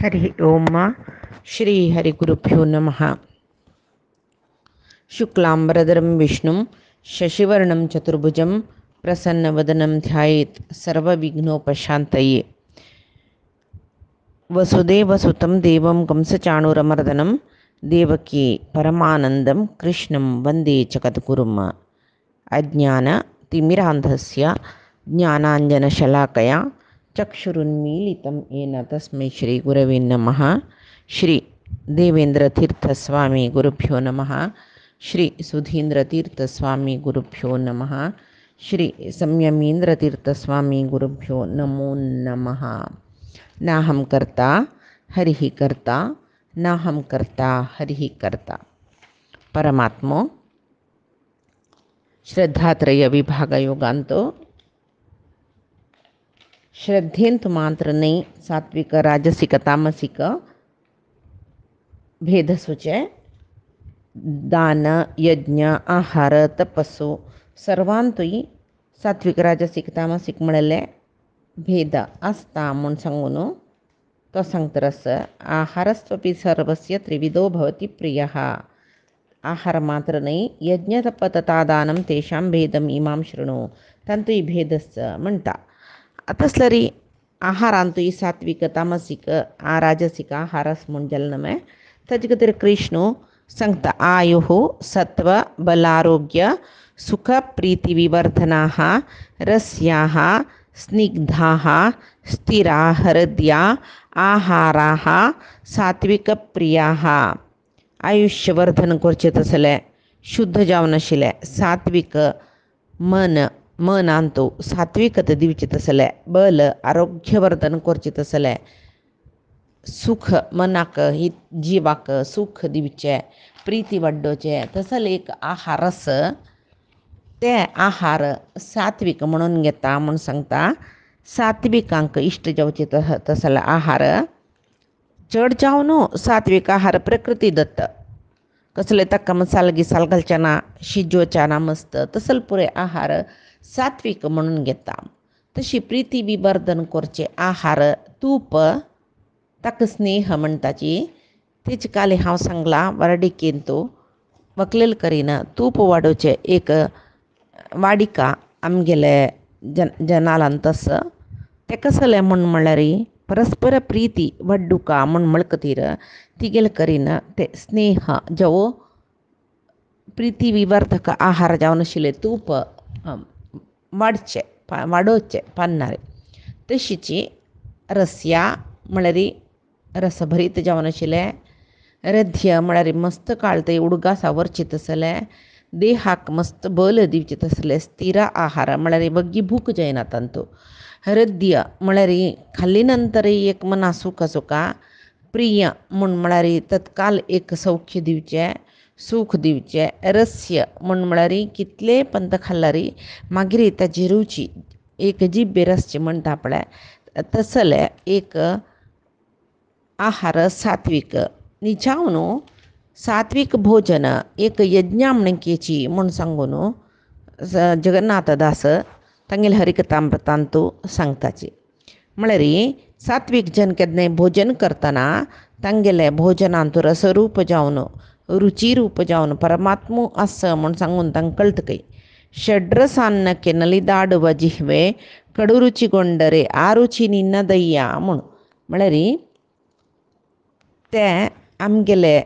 हरि ओम श्री हरिगुरुभ्यो नमः। शुक्लांबरधरं विष्णुं शशिवर्णं चतुर्भुजं प्रसन्नवदनं ध्यायेत् सर्वविघ्नोपशान्तये। वसुदेवसुतं देवं कंसचाणूरमर्दनं देवकी परमानन्दं कृष्णं वन्दे जगद्गुरुम्। अज्ञानतिमिरान्धस्य ज्ञानाञ्जनशलाकया चक्षुरुन्मीलितं येन तस्मै श्रीगुरवे नमः। श्री देवेन्द्रतीर्थस्वामी गुरुभ्यो नमः। श्री सुधीन्द्रतीर्थस्वामी गुरुभ्यो नमः। श्री संयमीन्द्रतीर्थस्वामी गुरुभ्यो नमो नमः। नाहं कर्ता हरिः कर्ता, नाहं कर्ता हरिः कर्ता। परमात्मो ಶ್ರದ್ಧಾತ್ರಯ ವಿಭಾಗ ಯೋಗಾಂತೋ ಶ್ರದ್ಧೆಂತು ಮಾತ್ರ ನೈ ಸಾತ್ವಿಕ ರಾಜಸಿಕ ತಾಮಸಿಕ ಭೇದ ಸುಚೆ दान यज्ञ आहार तपस्सु सर्वांतुई सात्विक राजसिक तामसिक म्हणले भेद आसता म्हूण सांगून तो सांगतरस आहारस्वपि सर्वस्य त्रिविधो भवति प्रियः। आहार मात्र नाही यज्ञ तप तथा दानं तेषां भेदम इमां शृणु तंतु ही भेदच म्हणता। तसलरी आहारांतु ही सात्विक तामसिक राजसिक आहारस म्हूण जल्नमे तज खातीर कृष्ण सांगता आयुः सत्व बलारोग्य सुख प्रीति विवर्धनाः रस्याः स्निग्धाः स्थिरा हृदया आहाराः सात्विक प्रियाः। आयुष्यवर्धन करचे तसले शुद्ध जावन आशिल्ले सात्विक मन आणतो सात्विकता दिवचे तसले बल आरोग्यवर्धन करचे तसले सुख मनाक ही जिवाक सुख दिवचे प्रीती वाडोवचे तसले एक आहारस ते आहार सात्विक म्हणून घेता म्हूण सांगता। सात्विकांक इश्ट जावचे तसले आहार चड जावन सात्विक आहार प्रकृती दत्त कसले ताका मसाल गिसाल घालचे ना शिजोवचे ना मस्त तसल पुरे आहार सात्विक म्हणून घेता। तशी प्रीती विवर्धन करचे आहार तूप ताका स्नेह म्हणटाची तेच काले हांव सांगला वारडिकेन तो वकलेल करिना तूप वाडोवचे एक वाडिका आमगेले जनालान तस ते कसले म्हूण म्हणल्यार परस्पर प्रीती वड्डुका म्हूण म्हणकतीर तिगेल करिना ते स्नेह जावो प्रीती विवर्धक आहार जावन आशिल्ले तूप वाडोवचे पान्नारे। तशीची रस्या म्हळ्यार रसभरीत जावन आशिल्ले रध्य म्हळ्यार मस्त काळते उडगास आवरचे तसले देहाक मस्त बल दिवचे तसले स्थिर आहार म्हळ्यार बग्गी भूक जायना तांतू हृदय म्हळ्यार खाल्ली नंतर एक मना सुख सुका प्रिय म्हूण म्हळ्यार तत्काल एक सौख्य दिवचे सुख दिवचे रस्य म्हूण म्हळ्यार कितले पंत खाल्ल्यार मागीर ताची रुची एक जिब्बे रसचे म्हणटा पळय तसले एक आहार सात्विक निजावन सात्विक भोजन एक यज्ञामणकेची म्हूण सांगून जगन्नाथदास तांगेले हरिकथामृतांतू सांगताची म्हळ्यार सात्विक जन केन्नाय भोजन करतना तांगेले भोजनांतू रसरूप जावन रुचीरूप जावन परमात्मो आस म्हूण सांगून तांकां कळटकय षड्रसान्नके नलिदाडुव जिह्वे कडुरुचिगोंडरे आरुची निन्नदय्या म्हूण म्हळ्यार ते आमगेले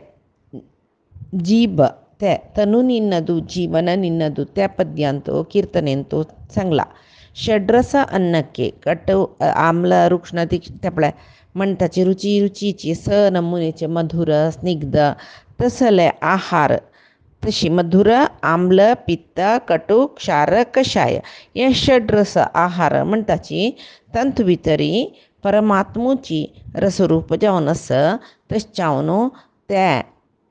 जीब ते तनु निन्नदु जीवन निन्नदु त्या पद्यांतू कीर्तनेंतू सांगला। षड्रस अन्नके कटु आम्ल रुक्ष्ण ते पळय म्हणटाची रुचीची स नमुनेचे मधुर स्निग्ध तसले आहार तशी मधुर आम्ल पित्त कटु क्षार कषाय हे षड्रस आहार म्हणटाची तंतु भितरी परमात्मूची रसरूप जावन आस तशें ते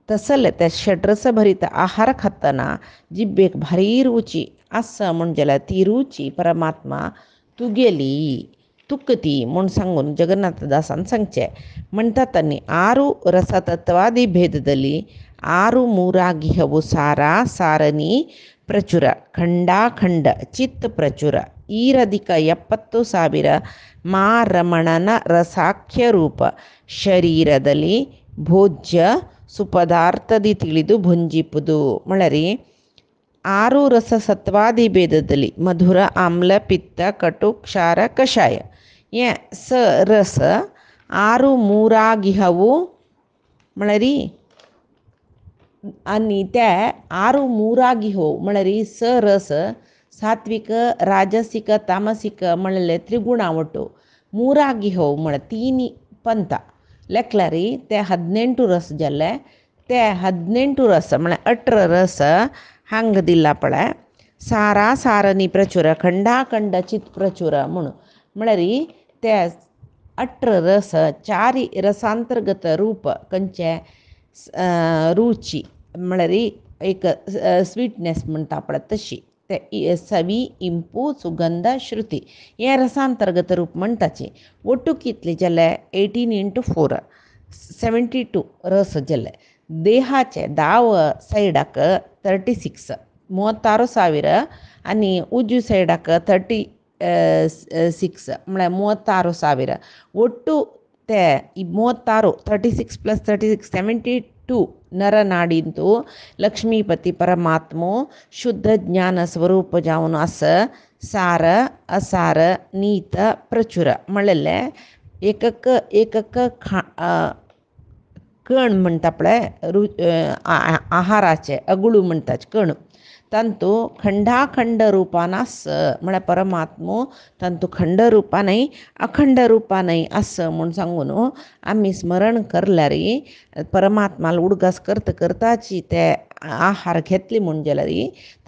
तसले ते षड्रस भरीत आहार खातना जिब्बेक भारी रुची आस म्हूण जाल्यार ती रुची परमात्मा तुगेली तुकती म्हूण सांगून जगन्नाथदासान सांगचे म्हणटा तांणी आरू रसतत्वादी भेददली आरू ಮೂರಾಗಿಹವು ಸಾರ ಸಾರನಿ ಪ್ರಚುರ ಖಂಡಾಖಂಡ ಚಿತ್ ಪ್ರಚುರ ಈರಧಿಕ 70,000 ಮಾ ರಮಣನ ರಸಾಖ್ಯ ರೂಪ ಶರೀರದಲ್ಲಿ ಭೋಜ್ಯ ಸುಪದಾರ್ಥದಿ ತಿಳಿದು ಭುಂಜಿಪುದು ಮಳರಿ 6 ರಸ ಸತ್ವಾದಿ ಭೇದದಲ್ಲಿ ಮಧುರ ಆಮ್ಲ ಪಿತ್ತ ಕಟು ಕ್ಷಾರ ಕಷಾಯ ಸ ರಸ 6 ಮೂರಾಗಿಹವು ಮಳರಿ आणि त्या 6 ಮೂರಾಗಿಹೋ ಮಳರಿ ಸ ರಸ ಸಾತ್ವಿಕ ರಾಜಸಿಕ ತಾಮಸಿಕ ಮಳಲೆ ತ್ರಿಗುಣ ಒಟ್ಟು ಮೂರಾಗಿಹೋ ಮಳ ತೀನಿ पंथ लेखलारी ते 18 रस जाले ते 18 रस म्हळ्यार 18 रस हांग दिला पळय सारा सारनी प्रचुर खंडाखंड चित प्रचुर म्हणून म्हळ्यार ते 18 रस 4 रसांतर्गत रूप कंचे रुची म्हळ्यार एक स्वीटनेस म्हणटा पळय तशी ते सवी इंपू सुगंध श्रुती हे रसांतर्गत रूप म्हणटाची ಒಟ್ಟು कितले जाले 18 × 4 72 रस जाले देहाचे दाव सायडाक 36 36,000 आनी उजवी सायडाक 36 म्हळ्यार 36,000 ಒಟ್ಟು ते 36 + 36 72 नरनाडींतू लक्ष्मीपती परमात्मो शुद्ध ज्ञान स्वरूप जावन असं सार असार नीत प्रचुर म्हणलेले एकक कण म्हणटा पळय आहाराचे अगुळू म्हणटाच कण तांतू खंडाखंड रुपान आस म्हळ्यार परमात्मो तांतू खंड रुपानय अखंड रुपानय आस म्हूण सांगून आमी स्मरण करल्यार परमात्माला उडगास करता करताची ते आहार घेतली म्हूण जाल्यार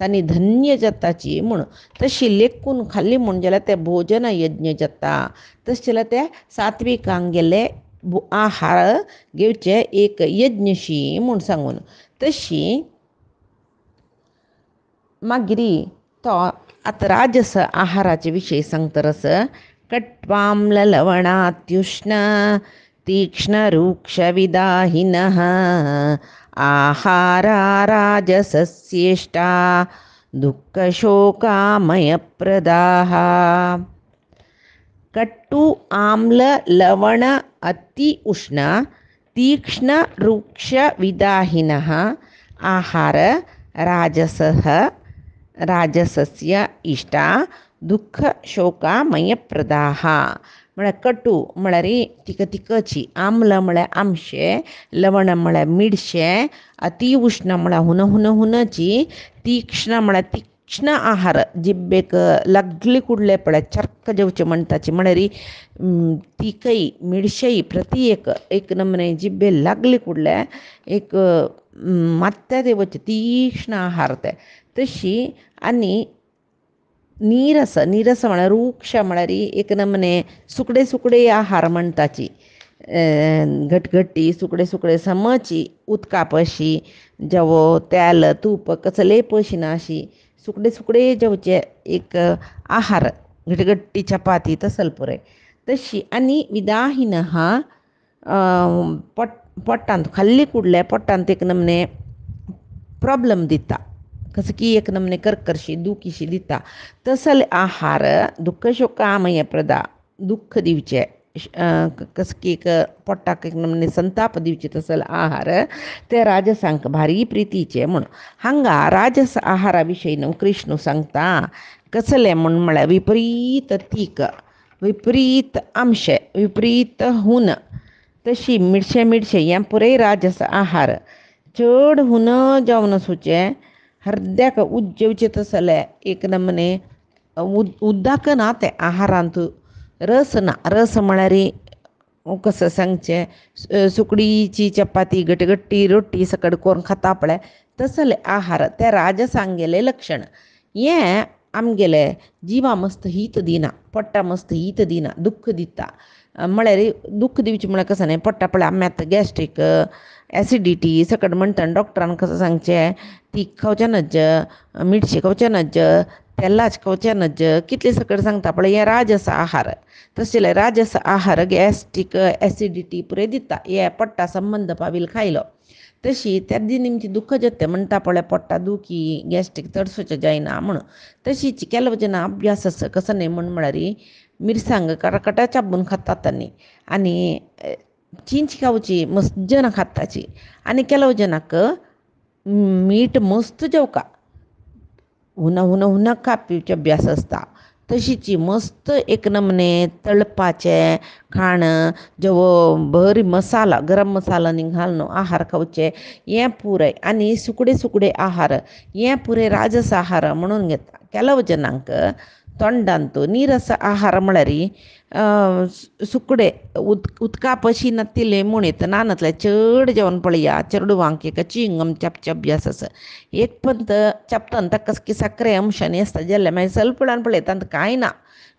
तांणी धन्य जाताची म्हूण तशी लेखून खाल्ली म्हूण जाल्यार ते भोजन यज्ञ जाता तशें जाल्यार ते सात्विकांक गेले आहार घेवचे एक यज्ञशी म्हूण सांगून तशी मागिरी तो आतां राजस आहाराचे विशय सांगतरस कट्वाम्ल लवणात्युष्ण तीक्ष्ण रूक्ष विदाहिनः आहारा राजसस्येष्टा दुःखशोकामयप्रदाः कट्टु आम्ल लवण अति उष्ण तीक्ष्ण रूक्ष विदाहिनः आहार राजसः राजसस्य इष्टा दुःख शोकामयप्रदाः म्हळ्यार कटू म्हळ्यार तिखची आम्ल म्हळ्यार आमशे लवण म्हळ्यार मिडशे अति उष्ण म्हळ्यार हुन हुन हुनची तीक्ष्ण म्हळ्यार तीक्ष्ण आहार जिब्बेक लागली कुडले पळय चर्क जेवचे म्हणटाची म्हळ्यार तिखय मिडशेय प्रति एक नमने जिब्बे लागली कुडले एक मात्या देवचे तीक्ष्ण आहार ते तशी आनी नीरस नीरस म्हळ्यार रूक्ष म्हळ्यार एक नमने सुकडे सुकडे आहार म्हणटाची घटघटी सुकडे सुकडे समची उदका पशी जवो तेल तूप कसले पशी ना अशी सुकडे सुकडे जेवचे एक आहार घटघटी चपाती तसल पुरे तशी आनी विदाहीन हा पोट्टांत खाल्ली कुडले पोट्टांत एक नमने प्रॉब्लम दिता कसं की एक नमने कर्कशी दुखीशी दिता तसल आहार दुःख शोकामय प्रदा दुःख दिवचे कसं की एक पोट्टाक एक नमने संताप दिवचे तसल आहार ते राजसांक भारी प्रितीचे म्हूण हांगा राजस आहारा विशयी न्हू कृष्ण सांगता कसले म्हूण म्हळ्यार विपरीत तीख विपरीत आमशे विपरीत हुन तशी मिडशे मिडशे हें पुरे राजस आहार चड हुन जावन सुचे हर्द्याक उज जेवचे तसले एक नमने उदक ना ते आहारांत रस ना रस म्हळ्यार कसं सांगचें सुकडीची चपाती घटघट्टी रोटी सकट करून खाता पळय तसले आहार ते राजसांक गेले लक्षण हें आमगेले जिवा मस्त हीत दिना पोट्टा मस्त हीत दिना दुख्ख दिता म्हळ्यार दुख्ख दिवचें म्हळ्यार कसं न्ही पोट्टा पळय आम्यात गॅस्ट्रीक एसिडिटी सकट म्हणटा डॉक्टरान कसं सांगचें तीख खावचें नज मिरची खावचें नज तेलाच खावचें नज कितले सकट सांगता पळय हें राजस आहार तशें जाल्यार राजस आहार गॅस्ट्रीक एसिडिटी पुरे दिता हे पोट्टा संबंद पावील खायलो तशी त्या निमची दुःख जेते म्हणटा पळय पोट्टा दुखी गॅस्ट्रीक चडसोचें जायना म्हणून तशीच ಕೆಲವು जन अभ्यास कसं नाही म्हळ्यार मिरसांग कडकटा चाबून खातात आनी चिंच खावची मस्त जन खाताची आनी ಕೆಲವು ಜನಕ್ಕೆ मीठ मस्त जेवका हुना कापीचे अभ्यास असता तशीची मस्त एक नमने तळपाचे खाण जेवो बरी मसाला गरम मसाला घालून आहार खावचे हे पुरे आनी सुकडे आहार हे पुरे राजस आहार म्हणून घेता ಕೆಲವು जनांक तोंडांतू नीरस आहार म्हळ्यार सुकडे उदका पशी नत्तिले म्हणीत नानतले चड जेवण पळया चेरडुवांक एक चिंगम चपचे अभ्यास आसा एक पंत चपतन तक्कसकी सಕ್ಕರೆ अंशाने असता जाल्यार मागीर सलपडान पळयता कांय ना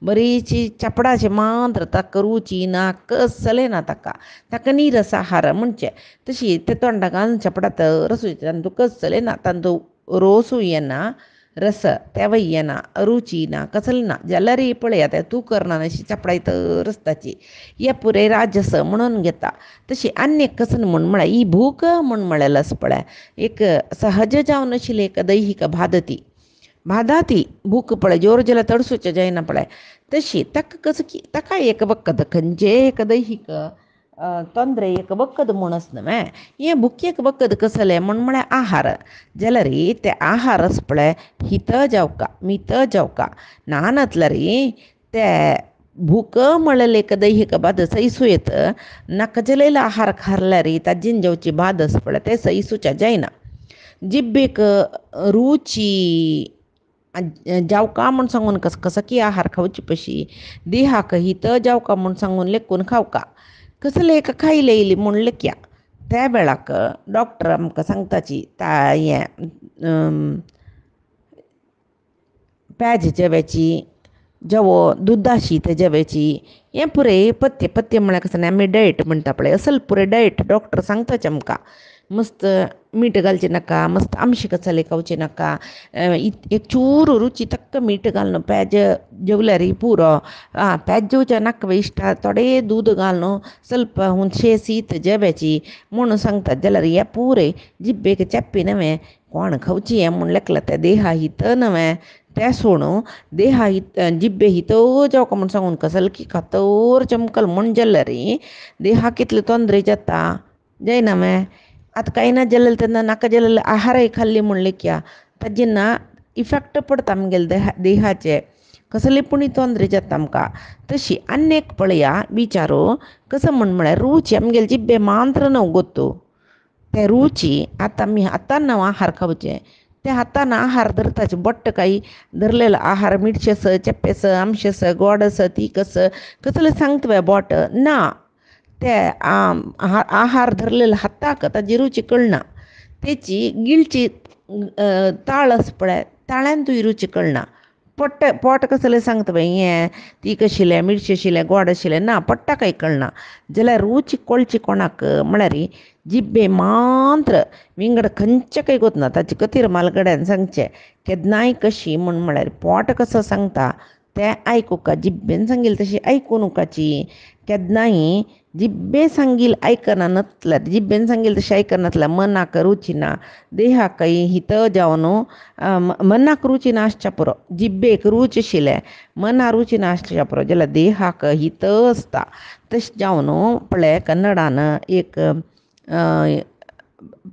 बरीची चपडाचे मात्र ताका रुची ना कसले ना ताका नीरस आहार म्हणचे तशी ते तोंडाक घालून चपडात रसूचे तांतू कसले ना तांतू रोसू येना रस तेव येना रुची ना कसले ना जाल्यार पळया ते तू करना अशी चपडायत रस्ताची हे पुरे राजस म्हणून घेता तशी आनी एक कसं म्हण म्हळ्यार ही भूक म्हण म्हळ्यार पळय एक सहज जावन आशिल्ली एक दैहिक भादाती भूक पळय जोर जेला तडसूचे जायना पळय तशी ताका कसं की ताका एक वखद खंयचे एक दैहिक ತೊಂದರೆ एक वखद म्हूण आसना हे भुकेक वखद कसले म्हळ्यार आहार जाल्यार ते आहारच पळय हित जावका मित जावका नानतल्यार ते भूक म्हळ्यार एक दैहिक बाद सैसू येत नाका जालेले आहार खाल्ल्यार ताजेन जेवची बाद आसा पळय ते सैसूचे जायना जिब्बेक रुची जावका म्हूण सांगून कसकी आहार खावची पशी देहाक हित जावका म्हूण सांगून लेखून खावका कसले एक खायले येयली म्हूण लेख्या त्या वेळाक डॉक्टर आमकां सांगताची हे पेज जेवायची जेवो दुदाशी ते जेवायची हे पुरे पथ्य म्हळ्यार कसं आमी डायट म्हणटा पळय असल पुरे डायट डॉक्टर सांगताचे आमकां मस्त मीठ घालचे नाका मस्त आमशे कसले खावचे नाका एक चूर रुची तक्क मीठ घालून पेज जेवल्यार पुरो पेज जेवचे नाका इश्ट थोडे दूद घालून ಸ್ವಲ್ಪ हुंशीत जेवायची म्हणून सांगतात जाल्यार हे पुरे जिब्बेक चेप्पी नवे कोण खावची हें म्हूण लेखला ते देहा हित नवे ते सोडून देहा हित जिब्बे हित जावका म्हूण सांगून कसले की खातोर चमकल म्हूण जाल्यार देहा कितले तोंदरे जाता जायना आतां कांय ना जाल्यार तेन्ना नाका जाल्यार आहारय खाल्ली म्हूण लेख्या ताजेन्ना इफेक्ट पडटा आमगेले देहाचे कसले पुणी तोंदरे जाता आमकां तशी आनी एक पळया विचारो कसं म्हळ्यार रुची आमगेले जिब्बे मात्र न्हू गोत्तू ते रुची आतां आमी हातान आहार खावचे ते हातान आहार धरताचे बट्ट काही धरलेलो आहार मिठशेस चेप्पेस आमशेस गोडस तीकस कसले सांगता बोट ना ते आहार धरलेलो हाताक ताजी रुची कळना तेची गिळची ताळ आसा पळय ताळ्यान तुजी रुची कळना पोट कसलें सांगता हें तीक आशिल्लें मिरची आशिल्लें गोड आशिल्लें ना पोट्टाकय कळना जाल्यार रुची कळची कोणाक म्हळ्यार जिब्बे मात्र विंगड खंयचें गोतना ताचे खातीर मालगड्यान सांगचें केदनाय कशी म्हळ्यार पोट कसो सांगता तें आयकुका जिब्बेन सांगिल्लें तशी आयकूं नकाची केदनाय जिब्बे सांगिल्लें आयकना नतल्यार जिब्बेन सांगिल्लें तशें आयकना नतल्यार मनाक रुची ना देहाकय हित जावन मनाक रुची नासच्या पुरो जिब्बेक रुच आशिल्लें मना रुची नासच्या पुरो जाल्यार देहाक हित आसता तशें जावन पळय कन्नडान एक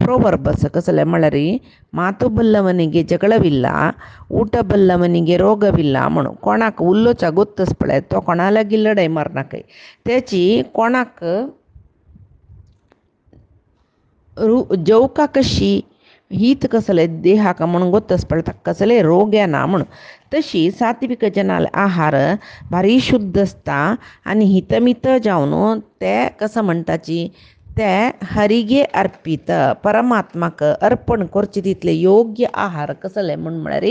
ಪ್ರೋವರ್ಬ್ कसले म्हळ्यार ಮಾತು ಬಲ್ಲವನಿಗೆ ಜಗಳವಿಲ್ಲ ಊಟ ಬಲ್ಲವನಿಗೆ ರೋಗವಿಲ್ಲ म्हणून कोणाक उल्लोचा गोत्तस पळय तो कोणा लागीं लढाई मारनाकय त्याची कोणाक जेवका कशी हीत कसले देहाक म्हणून गोत्तस पळय ताका कसले रोग येना म्हणून तशी सात्विक जनाल आहार भारी शुद्ध आसता आनी हितमित जावन ते कसं म्हणटाची ते हरिगे अर्पित परमात्माक अर्पण करचे तितले योग्य आहार कसले म्हळ्यार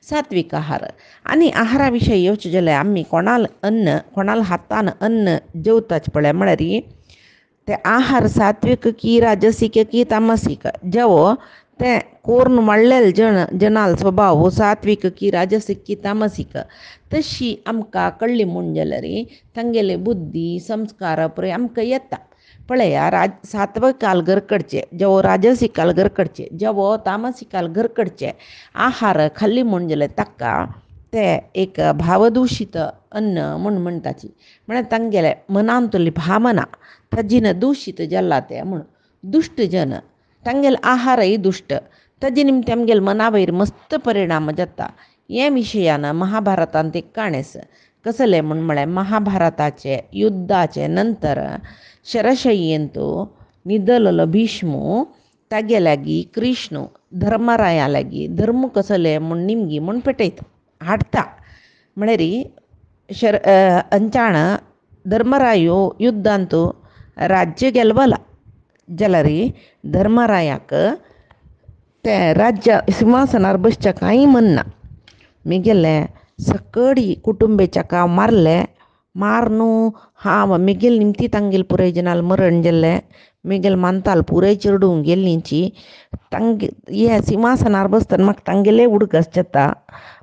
सात्विक आहार आनी आहारा विशयी येवचे जाल्यार आमी कोणाल हातान अन्न जेवताच पळय म्हळ्यार ते आहार सात्विक की राजसीक की तामसीक जेवो ते कोरून वाडलेले जनाल स्वभाव सात्विक की राजसीक की तामसीक तशी आमकां कळ्ळी म्हूण जाल्यार तांगेले बुद्धी संस्कार पुरे आमकां येता पळया सात्विक कालगरकडचे जेवो राजसी कालगरकडचे जेवो तामसी कालगरकडचे आहार खाल्ली म्हणजे ताका ते एक भावदूषित अन्न म्हूण म्हणटाची म्हळ्यार तांगेले मनांतली भावना ताजीन दूषित जाल्ला ते म्हूण दुश्ट जन तांगेले आहारय दुश्ट ताजे निमते आमगेले मना वयर मस्त परिणाम जाता हे विशयान महाभारतांत एक काणेस कसले म्हळ्यार महाभारताचे युद्धाचे नंतर शरशय्यंतू निदललो भीष्मू तागे लागी कृष्ण धर्मराया लागी धर्म कसले म्हूण निमगी म्हूण पेटयता हाडटा म्हळ्यार अंचाण धर्मरायो युद्धांतू राज्य गेलवला जाल्यार धर्मरायाक ते राज्य सिंहासनार बसच्या कांय म्हणना मिगेले सकडी कुटुंबेच्या का मारले मारनू हांव मिगेल निमती तांगेल पुराय जनाल मरण जाल्ले मिगेल मानताल पुराय चिरडूंक गेल्लींची तांगे हे सिंहासनार बसतना म्हाका तांगेले उडकस जाता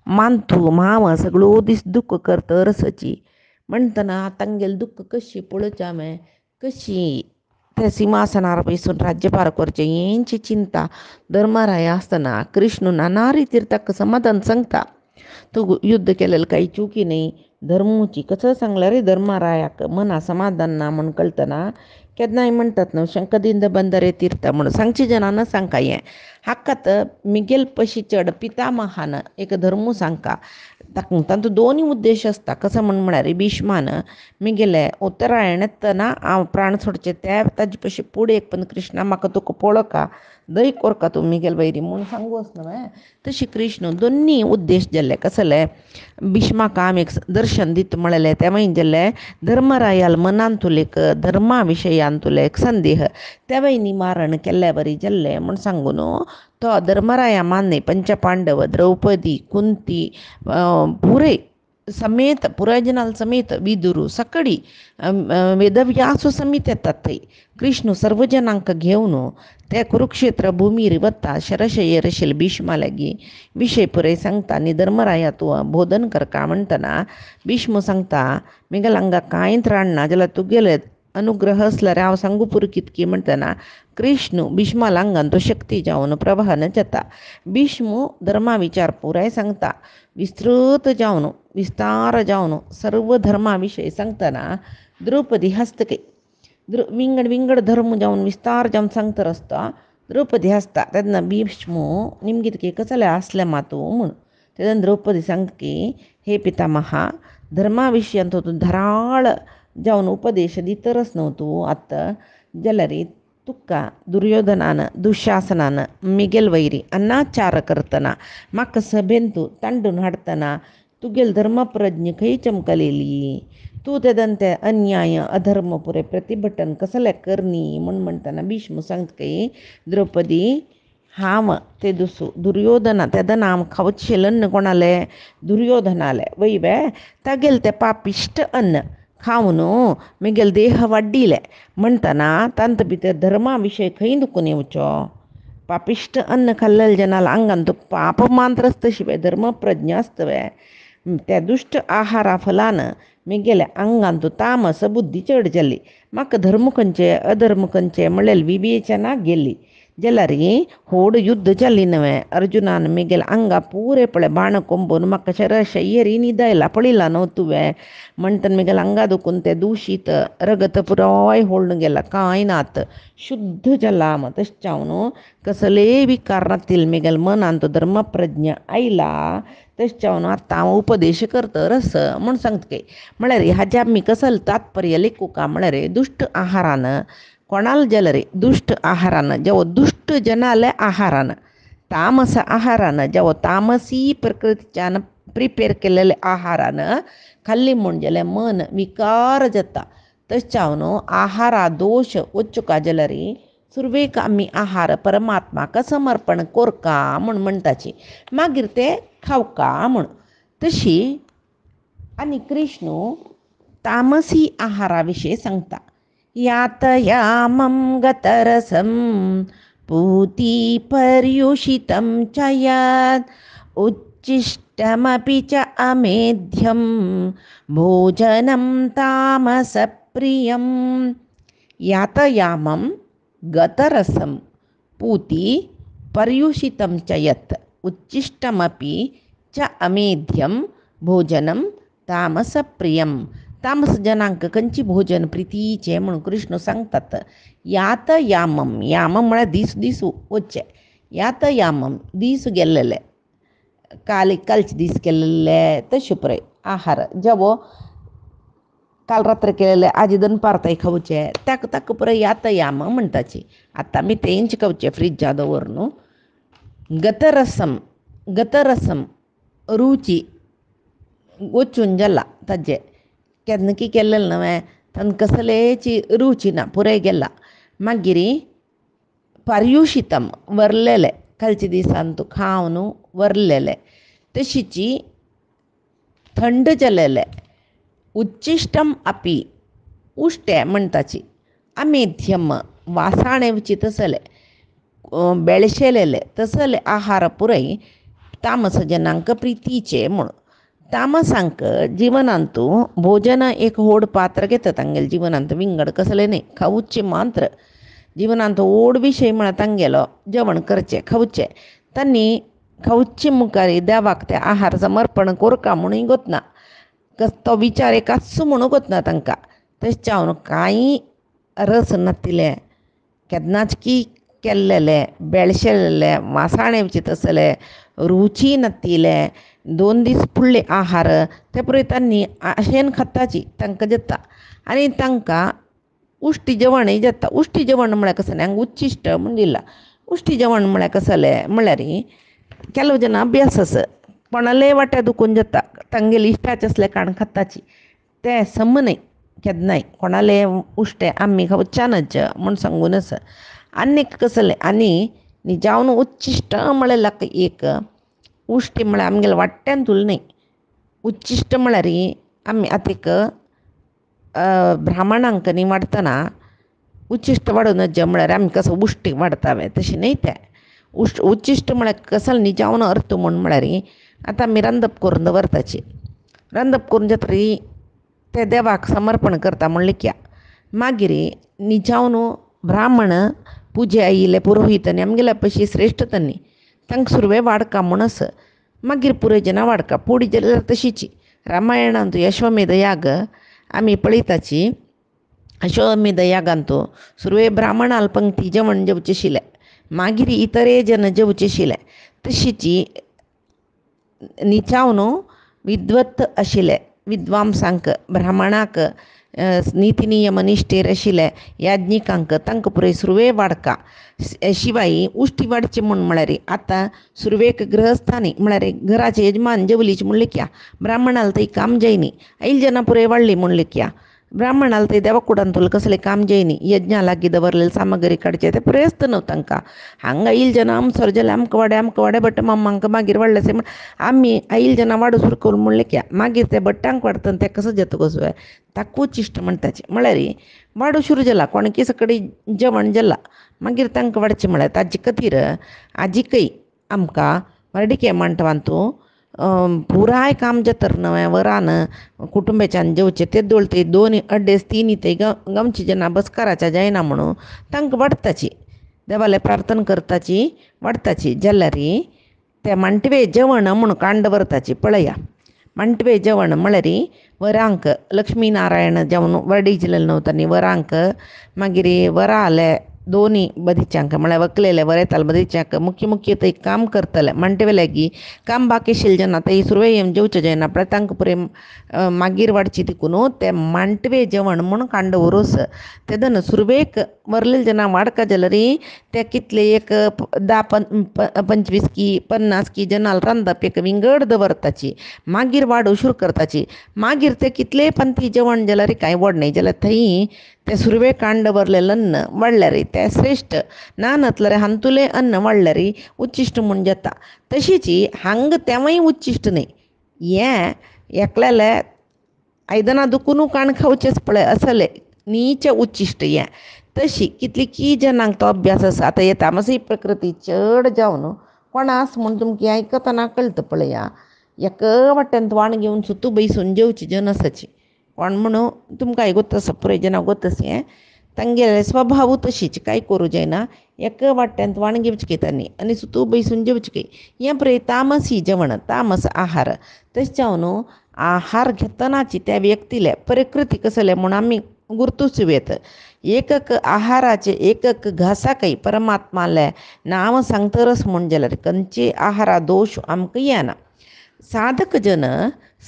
मानतू माव सगळो दीस दुख्ख करता रसची म्हणटना तांगेल दुख्ख कशी पळोवची हांवें कशी ते सिंहासनार बसून राज्यभार करचें हेंची चिंता धर्मराय आसतना कृष्ण नाना रितीर ताका समाधान सांगता तू युद्ध केलेलं काही चुकी नाही धर्मूची कसं सांगला रे धर्मरायाक मना समाधान ना म्हूण कळतना केन्नाय म्हणटात न्हू शंकदिंद बंदरे तीर्थ म्हणून सांगची जनानं सांगता हें हाकात मिगेल पशी चड पितामहान एक धर्मू सांगता तातूंत दोनूय उद्देश आसता कसं म्हळ्यार भीष्मान मिगेले उत्तरायण येतना हांव प्राण सोडचे ते ताजे पशी पुडेक पण कृष्णा म्हाका तुका पळोवका दय कोरका तूं मिगेल वैरी म्हूण सांगूस न्हय तशी कृष्ण दोनी उद्देश जाल्ले कसले भीष्माक हांव एक दर्शन दिता म्हळें ते मागीर जाल्ले धर्मरायाल मनान तुलेक धर्मा विशयान तुले एक संदेह तेवय निवारण केल्ले बरी जाल्ले म्हूण सांगून तो धर्मराया मान्य पंचपांडव द्रौपदी कुंती पुरे समेत पुरायजनाल समेत विदुरू सकडी वेदव्यासू समेत येतात थंय कृष्ण सर्व जनांक घेवन ते कुरुक्षेत्र भुमीर वता शरशय्यर आशिल्ले भीष्मा लागीं विशय पुराय सांगता आनी धर्मराया तूं बोधन करका म्हणटना भीष्म सांगता मिगेल हांगा कांय त्राण ना जाल्यार तुगेले अनुग्रह असल्यार हांव सांगू पुरो कितकी म्हणटना कृष्ण भीष्माला हांगान तो शक्ती जावन प्रभान जाता भीष्म धर्मा विचार पुराय सांगता विस्तृत जावन विस्तार जावन सर्व धर्मा विशय सांगतना द्रौपदी हस्तके विंगड विंगड धर्म जावन विस्तार जावन सांगता आसता द्रौपदी हसता तेन्ना भीष्म निमगे कसले आसले मातू म्हूण तेन्ना द्रौपदी सांगता की हे पितामहा धर्मा विशयान तूं धराळ जावन उपदेश दितरच न्हू तूं आतां जाल्यार तुका दुर्योधनान दुशासनान मिगेल वैरी अनाचार करतना म्हाका सभेन तूं तांडून हाडतना तुगेल धर्मप्रज्ञ खंय चमकलेली तूं तेदन ते अन्याय अधर्म पुरे प्रतिभटन कसले करनी म्हूण म्हणटना भीष्म सांगता की द्रौपदी हांव ते दुसू दुर्योधना तेदन हांव खावचेलं कोणाले दुर्योधनाले वैवे तागेल ते पापिश्ट अन्न खावन मिगेल देह वाड्डिले म्हणटना तांत भितर धर्मा विशय खंय दुखून येवचो पापिश्ट अन्न खाल्लेल्या जनाला आंगान तुका पाप मात्र आसता धर्म प्रज्ञा आसतवे त्या दुश्ट आहारा फलान मिगेल्या आंगान तूं तामस बुद्धी चड जाल्ली म्हाका धर्म खंयचे अधर्म खंयचे म्हणलें विवेचना गेल्ली जाल्यार व्हड युद्ध जाल्ली न्हय अर्जुनान मिगेल आंगा पुरे पळय बाण कोंबून म्हाका शरशय्यरी न्हिदयला पळयला न्हू तुवें म्हणटना मिगेल आंगा दुखून तें दूशीत रगत पुराय होळून गेला कांय नात शुद्ध जाला तशें जावन कसलेय विकार नातील मिगेल मनान तो धर्मप्रज्ञ आयला तशें जावन आतां हांव उपदेश करता रस म्हूण सांगता म्हळ्यार हाजे आमी कसले तात्पर्य लेखुका म्हळ्यार दुश्ट आहारान कोणाल जाल्यार दुश्ट आहारान जेवो दुश्ट जनाले आहारान तामस आहारान जेवो तामसी प्रकृतीच्यान प्रिपेर केलेले आहारान खाल्ली म्हणजे मन विकार जाता तशें जावन आहारा दोश वचुका जाल्यार सुरवेक आमी आहार परमात्माक समर्पण कोरका म्हूण म्हणटाची मागीर ते खावका म्हूण तशी आनी कृष्ण तामसी आहारा विशीं सांगता यातयामं गतरसं पूती पर्युषितं च यत् उच्छिष्टमपि च अमेध्यं भोजनं तामसप्रियं यातयामं गतरसं पूति पर्युषितं च यत् उच्छिष्टमपि च अमेध्यं भोजनं तामसप्रियं. तामस जनांक खंयची भोजन प्रितीचे म्हणून कृष्ण सांगतात. यातयामम, यामम म्हळ्यार दीस दीस वच्चे, यातयामम दीस गेल्लेले, कालचे दीस केल्ले तशें पुराय आहार जेवो काल रात्र केलेले आजी दनपारताय खावचे ताका पुराय यातयाम म्हणटाची. आतां आमी तेंच खावचे फ्रिज्जा दवर न्हू. गतरसम, गतरसम रुची वचून जाला ताजे केन्ना की केल्लें न्हय तांकां कसलेची रुची ना पुराय गेला. मागीर पर्युषितम वरलेले, कालचे दिसान तूं खावन वरलेले, तशीची थंड जालेले, उच्छिष्टम अपी उश्टे म्हणटाची, अमेध्यम वासाणेवची तसले, बेळशेलेले तसले आहार पुराय तामस जनांक प्रितीचे म्हूण. तामसांक जिवनांतू भोजन एक व्हड पात्र घेतात तांगेले जिवनांत, विंगड कसले न्ही, खावचे मात्र जिवनांत व्हड विशय म्हळ्यार तांगेलो जेवण करचें खावचें. तांणी खावचे मुखारी देवाक ते आहार समर्पण कोरका म्हणूय गोतना, तो विचार एक आसूं म्हणून गोतना तांकां. तशें चावन कांय रस नातिले, केन्नाच की केल्लेले, बेळशेलेले, वासाणेवचे तसले, रुची नातिले, 2 दीस फुडले आहार ते पुराय तांणी आशेन खाताची तांकां जाता. आनी तांकां उश्टी जेवणय जाता. उश्टी जेवण म्हळ्यार कसलें, हांगा उच्छिश्ट म्हूण दिला. उश्टी जेवण म्हळ्यार कसलें म्हळ्यार ಕೆಲವು ಜನ अभ्यास कोणालेय वाट्या दुखून जाता, तांगेले इश्टाचें असलें खाण खाताची तें सम न्हय केन्नाय. कोणालें उश्टें आमी खावच्यानच म्हूण सांगून आसा. आनीक कसलें आनी निजावन उच्छिश्ट म्हळ्यार एक उश्टी म्हळ्यार आमगेल्या वाट्यान तुला न्हय. उच्छिश्ट म्हळ्यार आमी आतां एक ब्राह्मणांक न्ही वाडटना उच्छिश्ट वाडूनच म्हळ्यार आमी कसो उश्टी वाडटावे तशें न्हय तें. उच्छिश्ट म्हळ्यार कसलो निजावन अर्थ म्हळ्यार आतां आमी रांदप करून दवरताची, रांदप करून जातरी ते देवाक समर्पण करता म्हणलें या. मागीर निजावन ब्राह्मण पुजे आयिल्ले पुरोहीत आनी आमगेल्या पयशी श्रेश्ठ तन्नी तांकां सुरवें वाडका म्हूण आसा. मागीर पुराय जना वाडका पोडी जाल्यार तशीची. रामायणांत अश्वमेध याग आमी पळयताची. अश्वमेध यागांत सुरवें ब्राह्मणाल पंक्ती जेवण जेवचें आशिल्लें, मागीर इतरे जन जेवचे आशिल्ले. तशीची निचावन विद्वत आशिल्ले, विद्वांसांक ब्राह्मणाक निती नियम निश्ठेर आशिल्ले याज्ञिकांक तांकां पुराय सुरवें वाडका. शिवाय उश्टी वाडची म्हळ्यार आतां सुरवेक ग्रहस्थानी म्हळ्यार घराचे यजमान जेवलीची म्हणलें क्या, ब्राह्मणाल थंय काम जायनी, आयिल्ली जना पुराय वाडली म्हणलें क्या. ब्राह्मणाल थंय देवाकुडांत कसलें काम जायनी, यज्ञा लागीं दवरलेली सामग्री काडचे ते पुराय आसता न्हू तांकां. हांगा आयिल्ले जना अमसर जाल्यार आमकां वाडे बट मम्मांक मागीर वाडलें म्हण आमी आयिल्ले जना वाडू सुरू करून म्हणलें क्या. मागीर ते भट्टांक वाडटना ते कसो जेता कसो ताका उच्छिश्ट म्हणटाचे. म्हळ्यार वाडू सुरू जाला, कोणकी सकाळीं जेवण जालां मागीर तांकां वाडचें म्हळ्यार ताजे खातीर आजीकय आमकां वार्डिके मांडवांतू पुराय काम जातर नव्या वरान कुटुंबाच्यान जेवचें ते दोळते 2 अड्डेस 3 ते गमची जना बसकाराच्या जायना म्हणून तांकां वाडटाची, देवाले प्रार्थना करताची वाडटाची. जाल्यार ते मांटवे जेवण म्हणून कांड दवरताची. पळया मांटवे जेवण म्हळ्यार वरांक लक्ष्मी नारायण जेवण वर्डी जिल्लें न्हू तांणी वरांक, मागीर वरां आले 2 बदीच्यांक म्हळ्यार वकलेले वरयताले बदीच्यांक मुख्य थंय काम करतले मांटवे लागीं काम बाकी आशिल्ले जेन्ना थंय सुरवें येवन जेवचें जायना पळय तांकां पुराय मागीर वाडची देखून ते मांटवे जेवण म्हूण कांड दवरूस. तेदन सुरवेक वरलेले जेन्ना वाडका जाल्यार ते कितले एक 10-25 की 50 की जनाल रांदप एक विंगड दवरताची. मागीर वाडू सुरू करताची. मागीर ते कितलेय पंथी जेवण जाल्यार कांय व्हड न्हय जाल्यार थंय ते सुरवें कांड दवरलेलें अन्न वाडल्यार ते श्रेश्ठ ना नातल्यार हांतुलें अन्न वाडल्यार उच्छिश्ट म्हूण जाता. तशीच हांगा तेवूय उच्छिश्ट न्हय, हें एकल्याले आयदनां दुखून काण खावचेंच पळय असलें नीच उच्छिश्ट हें. तशी कितली की जनांक तो अभ्यास आसा. आतां हे तामसी प्रकृती चड जावन कोणास म्हूण तुमकां आयकतना कळटा पळया, एक वाट्यान तोंड घेवन सुतू बैसून जेवची जन आसाची कोण म्हणून तुमकां गोत आसा पुराय जना गोत आसा हें. तांगेले स्वभाव तशीच काय करू जायना एक वाट्यांत वाणगी वचकयतानी आनी सुतू बैसून जेवचकय हें पळय तामसी जेवण तामस आहार तशें न्हू आहार घेतनाची त्या व्यक्तीले प्रकृती कसले म्हूण आमी गुर्तुचुवेत एक आहाराचे एक घासाकय परमात्माले नाम सांगतरस म्हूण जाल्यार खंयचे आहारा दोश आमकां येना साधक जन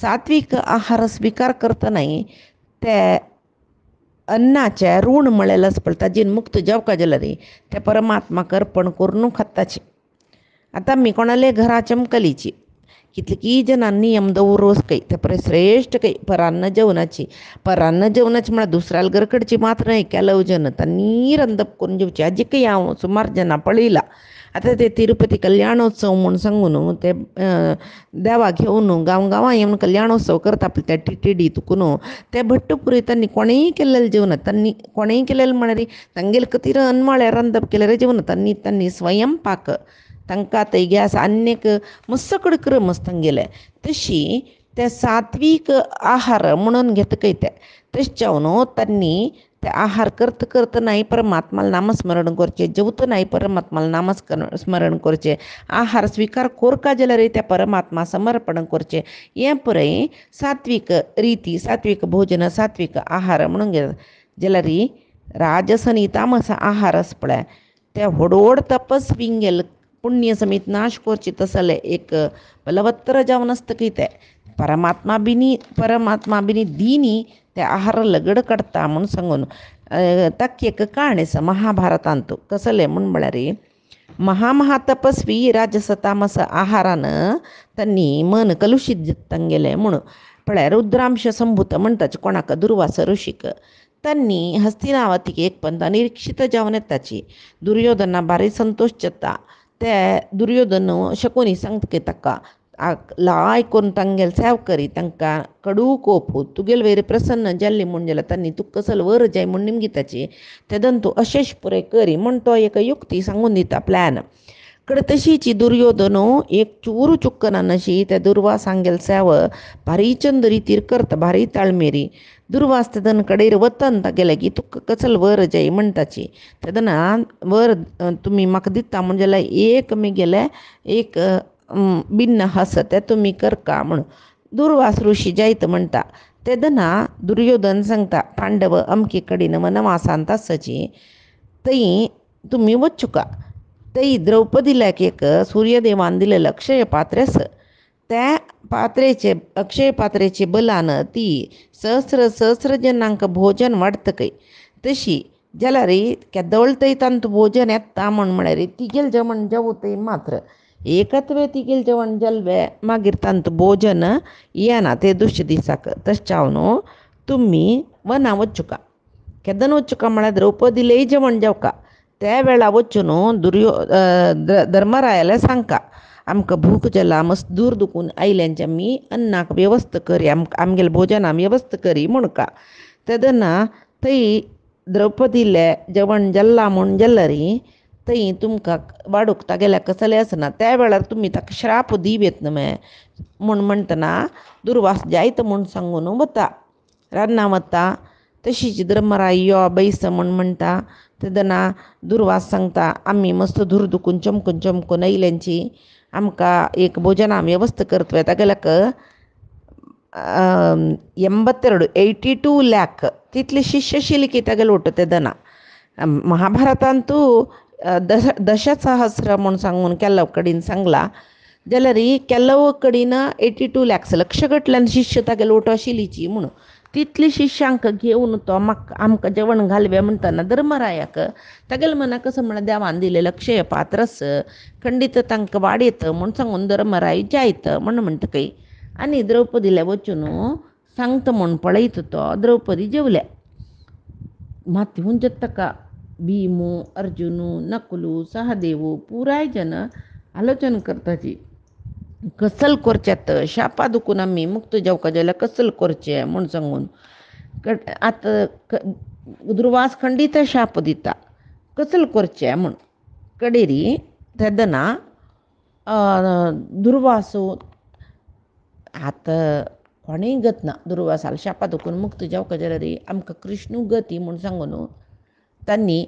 सात्विक आहार स्विकार करतनाय ते अन्नाचे ऋण म्हळेलें आसा पळय ताजेर मुक्त जेवका जाल्यार ते परमात्माक अर्पण करून खाताचे आतां आमी कोणाले घरा चमकलीची कितलींय जनांनी नियम दवरूच कय ते पळय श्रेश्ठ कय परान्न जेवणाची म्हळ्यार दुसऱ्याल घरकडची मात्र न्हय केलव जन तांनी रंदप करून जेवची हाजी हांव सुमार जनां पळयलां आतां ते तिरुपती कल्याणोत्सव म्हूण सांगून ते देवा घेवन गांवां येवन कल्याणोत्सव करता पळय त्या टिटी तुकून ते भट्ट पुरयतानी कोणेंय केल्लेलें जेवना तांणी कोणेंय केलेलें म्हळ्यार तांगेले खातीर अनमाळें रंदप केल्यार जेवना तांणी स्वयंपाक तांकां ते गॅस आनीक मस्सकड क्रम आसा तांगेले तशी ते सात्वीक आहार म्हणून घेतकय ते तशें न्हू तांणी ते आहार करतनाय परमात्माल नामस्मरण करचें जेवतनाय परमात्माल नामस्मरण करचें आहार स्विकार कोरका जाल्यार त्या परमात्मा समर्पण करचें हें पळय सात्वीक रिती सात्वीक भोजन सात्वीक आहार म्हणून जाल्यार राजस आनी तामस आहार आसा पळय ते व्हड तपस्वींगेल पुण्य समीत नाश करचे तसले एक बलवत्तर जावन आसतकी ते परमात्मा बिनी दिनी ते आहार लगड काडटा म्हूण सांगून ताका एक काण आसा महाभारतांत कसलें म्हूण म्हळ्यार महातपस्वी राजस तामस आहारान तांणी मन कलुशीत तांगेलें म्हूण म्हळ्यार रुद्रांश संभूत म्हणटाचे कोणाक दुर्वास ऋषीक तांणी हस्तिनावतीक एक पंत निरीक्षित जावन येताची दुर्योधना बारी संतोश जाता ते दुर्योधन शकुनी सांगतके ताका लाय करून तांगेल सेव करी तांकां कडू कोप तुगेल वयर प्रसन्न जाल्ली म्हूण जाल्यार तांणी तुका कसल वर जाय म्हूण निमगिताची तेदन तूं अशेंच पुरे करी म्हूण तो एक युक्ती सांगून दिता प्लॅन कड तशीची दुर्योधन एक चूर चुक्कना नशी त्या दुर्वासांगेल सेव भारी चंद रितीर करता भारी ताळमेरी दुर्वास तेदन कडेर वतन तागेले की तुका कसल वर जाय म्हणटाची तेदना वर तुमी म्हाका दिता म्हूण जाल्यार एक म्हगेले एक भिन्न हस ते तुमी करका म्हूण दुर्वास ऋषी जायत म्हणटा तेदना दुर्योधन सांगता पांडव अमके कडेन वनवासांत आसाची थंय तुमी वचुका थंय द्रौपदीलाक एक सूर्यदेवान दिलेलें अक्षय पात्र आसा त्या पात्रेचे अक्षय पात्रेचे बलान ती सहस्र जनांक भोजन वाडतकय तशी जाल्यार केदोळ थंय तांत भोजन येता म्हळ्यार तिगेल जेवण जेवतय मात्र एकच वेळ तिगेल जेवण जल्वे मागीर तांत भोजन येना ते दुसऱ्या दिसाक तशें न्हू तुमी वना वचुका केदन वचुका म्हळ्यार द्रौपदीलेय जेवण जेवका त्या वेळा वचून धर्मरायाला सांगका आमकां भूक जाला मस्त दूर दुखून आयल्यांचे आमी अन्नाक वेवस्था करी आमगेले भोजनाक वेवस्था करी म्हणका तेदना थंय द्रौपदीले जेवण जाल्ला म्हूण जाल्यार थंय तुमकां वाडूक तागेल्या कसलें आसना त्या वेळार तुमी ताका श्राप दिवेत न्हय म्हूण म्हणटना दुर्वास जायत म्हूण सांगून वता रान्ना वता तशीच धर्मराय यो बैस म्हूण म्हणटा तेदना दुर्वास सांगता आमी मस्त दूर दुखून चमकून आयल्यांची आमकां एक भोजना वेवस्था करतले तागेल्याक 82 लाख तितले शिष्य शिलिकी तागेले उठ तेदना महाभारतांतू दशसहस्र म्हूण सांगून केल्लो कडेन सांगला जाल्यार केल्लो कडेन 82 lakhs लक्षगटल्यान शिष्य तागेले उठ आशिल्लीची म्हूण तितली शिष्यांक घेवन तो आमकां जेवण घालवें म्हणटना धर्मरायाक तागेले मनाक कसं म्हळ्यार देवान दिलेलें अक्षय पात्रस खंडीत तांकां वाडयत म्हूण सांगून धर्मराय जायत म्हूण म्हणटकय आनी द्रौपदीले वचून सांगता म्हूण पळयत तो द्रौपदी जेवल्या माथ्यूंच ताका भीमू अर्जुनू नकुलू सहदेवू पुराय जन आलोचन करताची कसल करचेत शापा दुखून आमी मुक्त जावका जाल्यार कसल करचें म्हूण सांगून आतां दुर्वास खंडीत शाप दिता कसल करचें म्हूण कडेरी तेदना दुर्वासू आतां कोणेय गत ना दुर्वासाल शापा दुखून मुक्त जावका जाल्यार आमकां कृष्णू गती म्हूण सांगून त्यांनी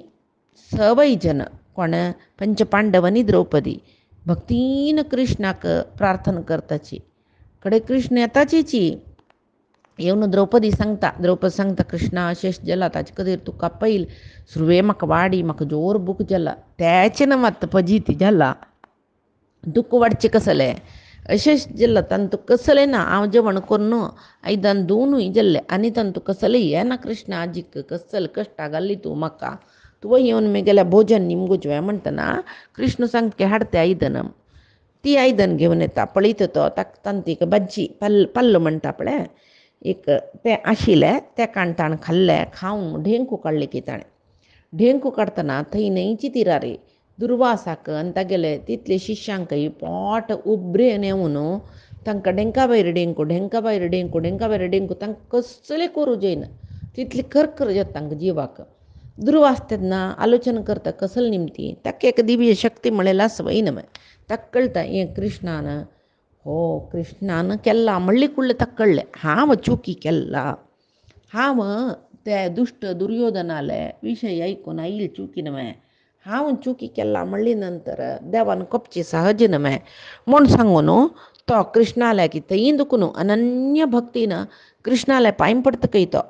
सवय जन कोण पंचपांडवनी द्रौपदी भक्तीनं कृष्णाक प्रार्थना करताची कडे कृष्ण येताची येवन द्रौपदी सांगता कृष्णा अशेष जला ताचे खातीर तुका पयल सुरवे म्हाका वाडी म्हाका जोर बूक जाला त्याचे न मात पजिती जाला दुःख वाडचें कसलें अशेंच जाल्लें तांतू कसलें ना हांव जेवण करून आयदान दोनूय जाल्ले आनी तांतू कसलें हें ना कृष्ण आजीक कसलें कश्टा घाल्ली तूं म्हाका तुवें येवन म्हगेल्या भोजन निमगुजवें म्हणटना कृष्ण सांगता हाडते आयदन ती आयदन घेवन येता पळयता तो ताका तांतीक भाजी पल्लो म्हणटा पळय एक तें आशिल्लें तें काणताण खाल्लें खावन ढेंकू काडलें की ताणें ढेंकू काडटना थंय न्हंयची तिरारी दुर्वासाक आनी तागेले तितले शिश्यांकय पोट उबरेन येवन तांकां ढेंका भायर डेंकू तांकां कसलें करूं जायना तितली करकर जाता तांकां जिवाक दुर्वास तेन्ना आलोचना करता कसले निमती ताका एक दिव्य शक्ती म्हळेला सवयन ताका कळटा हें कृष्णान हो कृष्णान केल्ला म्हणली कुडलें ताका कळ्ळें हांव चुकी केल्ला हांव ते दुश्ट दुर्योधनाले विशय ऐकून आईल चुकी न्हय हांव चुकी केला म्हणली नंतर देवान कपची सहज न्हय म्हूण सांगून तो कृष्णाले की थंय दुखून अनन्य भक्तीन कृष्णाले पांय पडतकय तो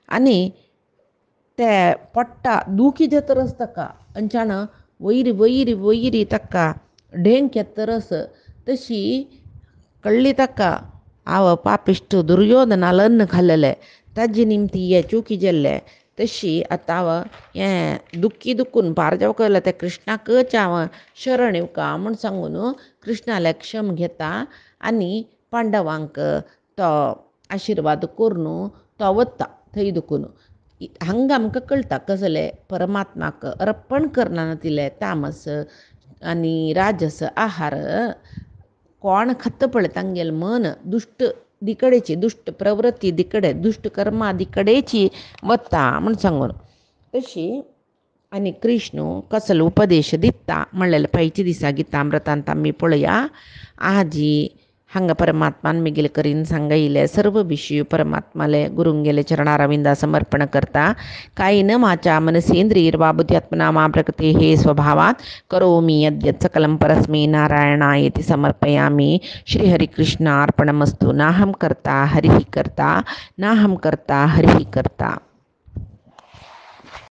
आनी ते पडटा दुखी जातरच ताका अंचान वयरी ताका ढेंक येतरस तशी कळ्ळी ताका हांव पापिश्ट दुर्योधनाल अन्न खाल्लेलें ताजे निमती हे चुकी जाल्ले तशी आतां हांव हें दुखून पार जावं कळ्ळें त्या कृष्णाकच हांव शरण येवका म्हूण सांगून कृष्णाले क्षम घेता आनी पांडवांक तो आशिर्वाद करून तो वता थंय दुखून हांगा आमकां कळटा कसलें परमात्माक अर्पण करना तिले तामस आनी राजस आहार कोण खाता पळय तांगेल मन दुश्ट दिकडेची दुश्ट प्रवृत्ती दिकडे दुश्ट कर्मा दिकडेची वता म्हूण सांगून तशी आनी कृष्ण कसलो उपदेश दिता म्हणलेले पयच्या दिसा गितामृतांत आमी पळया आजी हांगा परमात्मान मिगेल करीन सांगयले सर्व विशय परमात्माले गुरुंगेले चरणारविंदा समर्पण करता कायेन वाचा मनसेंद्रियर्वा बुद्ध्यात्मना मा प्रकृते हे स्वभावात करोमि यद्यत् सकलं परस्मै नारायणायेति समर्पयामि श्रीहरिकृष्णार्पणमस्तु नाहं कर्ता हरिः कर्ता नाहं कर्ता हरिः कर्ता।